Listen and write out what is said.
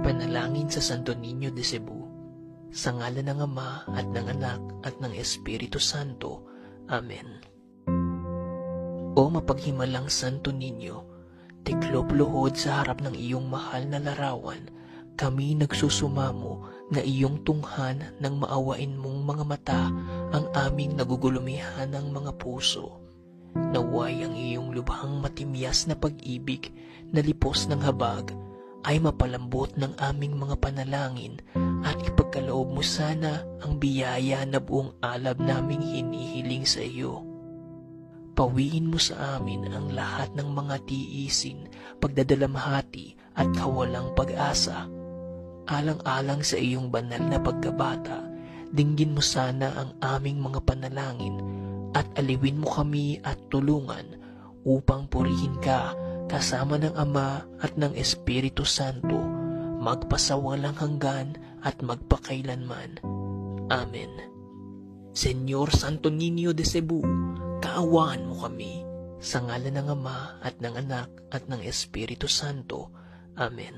Panalangin sa Santo Niño de Cebu. Sa ngalan ng Ama at ng Anak at ng Espiritu Santo. Amen. O mapaghimalang Santo Niño, tiklop luhod sa harap ng iyong mahal na larawan, kami nagsusumamo na iyong tunghan ng maawain mong mga mata ang aming nagugulumihan ng mga puso. Naway ang iyong lubhang matimyas na pag-ibig na lipos ng habag ay mapalambot ng aming mga panalangin at ipagkaloob mo sana ang biyaya na buong alab naming hinihiling sa iyo. Pawiin mo sa amin ang lahat ng mga tiisin, pagdadalamhati at kawalang pag-asa. Alang-alang sa iyong banal na pagkabata, dinggin mo sana ang aming mga panalangin at aliwin mo kami at tulungan upang purihin ka kasama ng Ama at ng Espiritu Santo, magpasawalang hanggan at magpakailanman. Amen. Señor Santo Niño de Cebu, kaawaan mo kami. Sa ngalan ng Ama at ng Anak at ng Espiritu Santo. Amen.